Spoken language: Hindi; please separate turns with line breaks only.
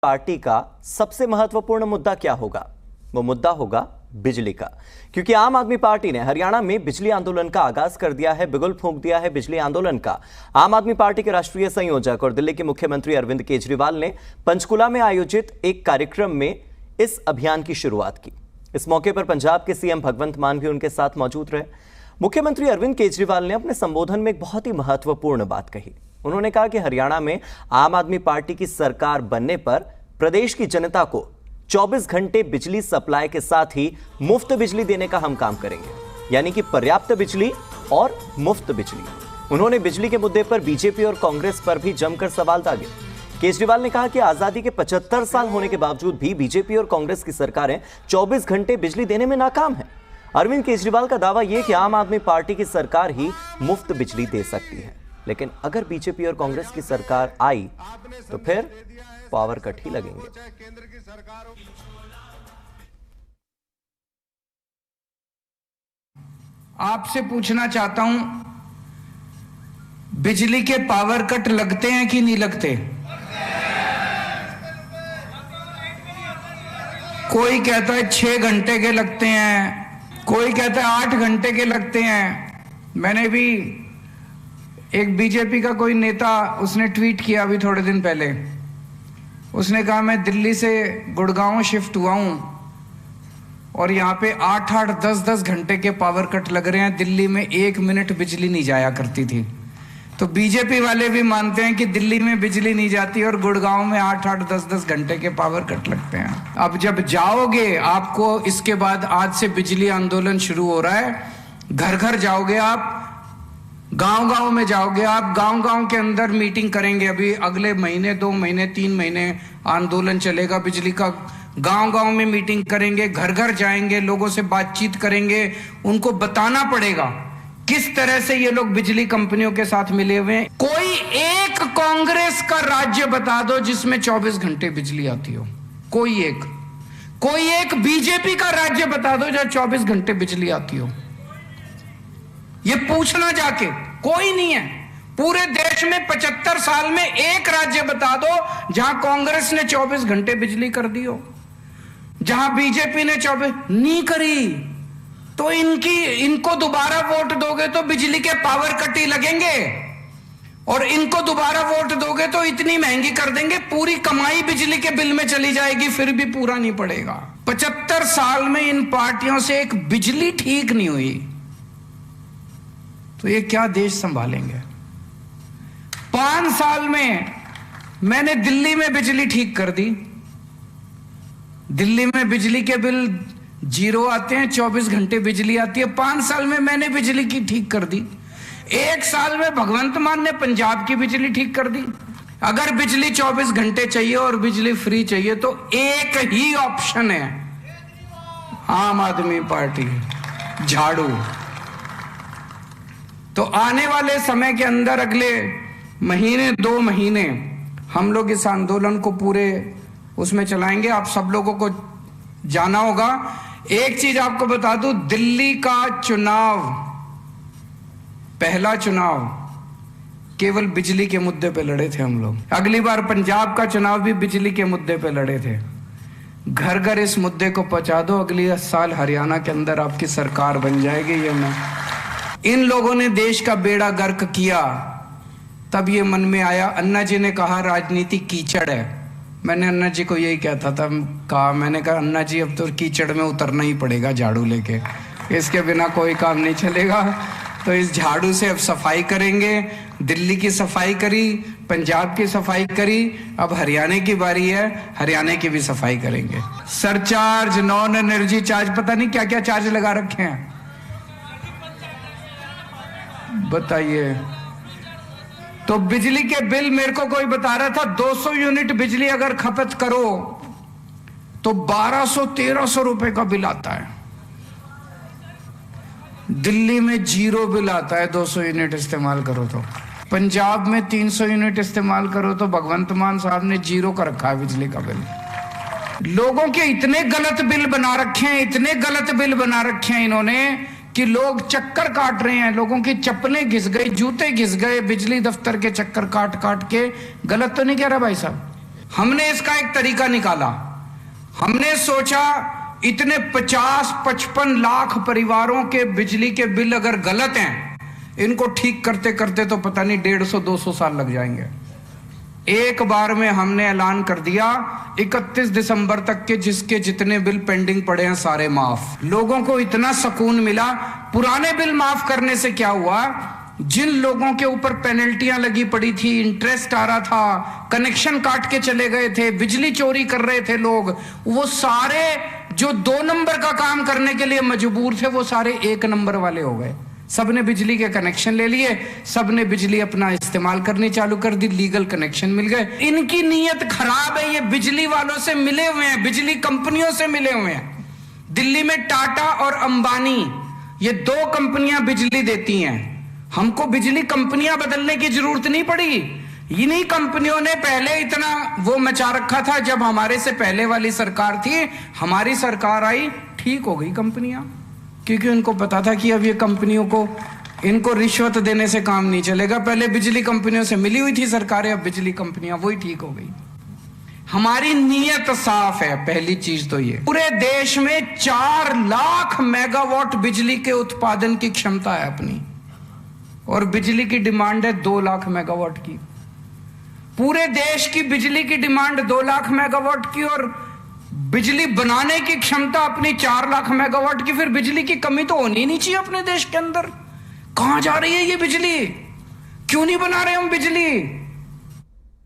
पार्टी का सबसे महत्वपूर्ण मुद्दा क्या होगा? वो मुद्दा होगा बिजली का, क्योंकि आम आदमी पार्टी ने हरियाणा में बिजली आंदोलन का आगाज कर दिया है, बिगुल फूंक दिया है बिजली आंदोलन का। आम आदमी पार्टी के राष्ट्रीय संयोजक और दिल्ली के मुख्यमंत्री अरविंद केजरीवाल ने पंचकुला में आयोजित एक कार्यक्रम में इस अभियान की शुरुआत की। इस मौके पर पंजाब के सीएम भगवंत मान भी उनके साथ मौजूद रहे। मुख्यमंत्री अरविंद केजरीवाल ने अपने संबोधन में एक बहुत ही महत्वपूर्ण बात कही। उन्होंने कहा कि हरियाणा में आम आदमी पार्टी की सरकार बनने पर प्रदेश की जनता को 24 घंटे बिजली सप्लाई के साथ ही मुफ्त बिजली देने का हम काम करेंगे, यानी कि पर्याप्त बिजली और मुफ्त बिजली। उन्होंने बिजली के मुद्दे पर बीजेपी और कांग्रेस पर भी जमकर सवाल दागे। केजरीवाल ने कहा कि आजादी के 75 साल होने के बावजूद भी बीजेपी और कांग्रेस की सरकारें 24 घंटे बिजली देने में नाकाम हैं। अरविंद केजरीवाल का दावा यह कि आम आदमी पार्टी की सरकार ही मुफ्त बिजली दे सकती है, लेकिन अगर बीजेपी और कांग्रेस की सरकार आई तो फिर पावर कट ही लगेंगे।
आपसे पूछना चाहता हूं, बिजली के पावर कट लगते हैं कि नहीं लगते? कोई कहता है 6 घंटे के लगते हैं, कोई कहता है 8 घंटे के लगते हैं। मैंने भी एक बीजेपी का कोई नेता, उसने ट्वीट किया अभी थोड़े दिन पहले। उसने कहा मैं दिल्ली से गुड़गांव शिफ्ट हुआ हूं और यहाँ पे 8-8, 10-10 घंटे के पावर कट लग रहे हैं। दिल्ली में 1 मिनट बिजली नहीं जाया करती थी। तो बीजेपी वाले भी मानते हैं कि दिल्ली में बिजली नहीं जाती और गुड़गांव में 8-8, 10-10 घंटे के पावर कट लगते हैं। अब जब जाओगे, आपको इसके बाद आज से बिजली आंदोलन शुरू हो रहा है, घर घर जाओगे आप, गांव-गांव में जाओगे आप, गांव-गांव के अंदर मीटिंग करेंगे। अभी अगले महीने, 2 महीने, 3 महीने आंदोलन चलेगा बिजली का। गांव-गांव में मीटिंग करेंगे, घर घर जाएंगे, लोगों से बातचीत करेंगे। उनको बताना पड़ेगा किस तरह से ये लोग बिजली कंपनियों के साथ मिले हुए हैं। कोई एक कांग्रेस का राज्य बता दो जिसमें 24 घंटे बिजली आती हो। कोई एक बीजेपी का राज्य बता दो जहां 24 घंटे बिजली आती हो। ये पूछना जाके, कोई नहीं है। पूरे देश में 75 साल में एक राज्य बता दो जहां कांग्रेस ने 24 घंटे बिजली कर दी हो, जहां बीजेपी ने 24 नहीं करी। तो इनको दोबारा वोट दोगे तो बिजली के पावर कट ही लगेंगे, और इनको दोबारा वोट दोगे तो इतनी महंगी कर देंगे, पूरी कमाई बिजली के बिल में चली जाएगी, फिर भी पूरा नहीं पड़ेगा। 75 साल में इन पार्टियों से एक बिजली ठीक नहीं हुई, तो ये क्या देश संभालेंगे? 5 साल में मैंने दिल्ली में बिजली ठीक कर दी। दिल्ली में बिजली के बिल 0 आते हैं, 24 घंटे बिजली आती है। 5 साल में मैंने बिजली की ठीक कर दी। 1 साल में भगवंत मान ने पंजाब की बिजली ठीक कर दी। अगर बिजली 24 घंटे चाहिए और बिजली फ्री चाहिए तो एक ही ऑप्शन है, आम आदमी पार्टी, झाड़ू। तो आने वाले समय के अंदर, अगले महीने, 2 महीने, हम लोग इस आंदोलन को पूरे उसमें चलाएंगे। आप सब लोगों को जाना होगा। एक चीज आपको बता दूं, दिल्ली का चुनाव, पहला चुनाव केवल बिजली के मुद्दे पे लड़े थे हम लोग। अगली बार पंजाब का चुनाव भी बिजली के मुद्दे पे लड़े थे। घर घर इस मुद्दे को पहुंचा दो, अगले साल हरियाणा के अंदर आपकी सरकार बन जाएगी। ये मैं, इन लोगों ने देश का बेड़ा गर्क किया, तब ये मन में आया। अन्ना जी ने कहा राजनीति कीचड़ है। मैंने अन्ना जी को यही कहता था, मैंने कहा अन्ना जी अब तो कीचड़ में उतरना ही पड़ेगा झाड़ू लेके, इसके बिना कोई काम नहीं चलेगा। तो इस झाड़ू से अब सफाई करेंगे। दिल्ली की सफाई करी, पंजाब की सफाई करी, अब हरियाणा की बारी है, हरियाणा की भी सफाई करेंगे। सरचार्ज, नॉन एनर्जी चार्ज, पता नहीं क्या क्या चार्ज लगा रखे हैं, बताइए। तो बिजली के बिल, मेरे को कोई बता रहा था 200 यूनिट बिजली अगर खपत करो तो 1200-1300 रुपए का बिल आता है। दिल्ली में 0 बिल आता है 200 यूनिट इस्तेमाल करो तो। पंजाब में 300 यूनिट इस्तेमाल करो तो भगवंत मान साहब ने 0 का रखा है बिजली का बिल। लोगों के इतने गलत बिल बना रखे हैं, इतने गलत बिल बना रखे हैं इन्होंने कि लोग चक्कर काट रहे हैं। लोगों की चप्पलें घिस गई, जूते घिस गए, बिजली दफ्तर के चक्कर काट काट के। गलत तो नहीं कह रहा भाई साहब? हमने इसका एक तरीका निकाला। हमने सोचा इतने 50-55 लाख परिवारों के बिजली के बिल अगर गलत हैं, इनको ठीक करते करते तो पता नहीं 150-200 साल लग जाएंगे। एक बार में हमने ऐलान कर दिया 31 दिसंबर तक के जिसके जितने बिल पेंडिंग पड़े हैं सारे माफ। लोगों को इतना सुकून मिला। पुराने बिल माफ करने से क्या हुआ, जिन लोगों के ऊपर पेनल्टियां लगी पड़ी थी, इंटरेस्ट आ रहा था, कनेक्शन काट के चले गए थे, बिजली चोरी कर रहे थे लोग, वो सारे जो 2 नंबर का काम करने के लिए मजबूर थे वो सारे 1 नंबर वाले हो गए। सबने बिजली के कनेक्शन ले लिए, सबने बिजली अपना इस्तेमाल करनी चालू कर दी, लीगल कनेक्शन मिल गए। इनकी नीयत खराब है, ये बिजली वालों से मिले हुए हैं, बिजली कंपनियों से मिले हुए हैं। दिल्ली में टाटा और अंबानी, ये 2 कंपनियां बिजली देती हैं। हमको बिजली कंपनियां बदलने की जरूरत नहीं पड़ी। इन्हीं कंपनियों ने पहले इतना वो मचा रखा था। जब हमारे से पहले वाली सरकार थी, हमारी सरकार आई, ठीक हो गई कंपनियां, क्योंकि उनको पता था कि अब ये कंपनियों को इनको रिश्वत देने से काम नहीं चलेगा। पहले बिजली कंपनियों से मिली हुई थी सरकारें, अब बिजली कंपनियां वही ठीक हो गई। हमारी नीयत साफ है। पहली चीज तो ये, पूरे देश में 4 लाख मेगावाट बिजली के उत्पादन की क्षमता है अपनी, और बिजली की डिमांड है 2 लाख मेगावाट की। पूरे देश की बिजली की डिमांड 2 लाख मेगावाट की और बिजली बनाने की क्षमता अपनी 4 लाख मेगावाट की। फिर बिजली की कमी तो होनी नहीं चाहिए अपने देश के अंदर। कहां जा रही है ये बिजली? क्यों नहीं बना रहे हम बिजली?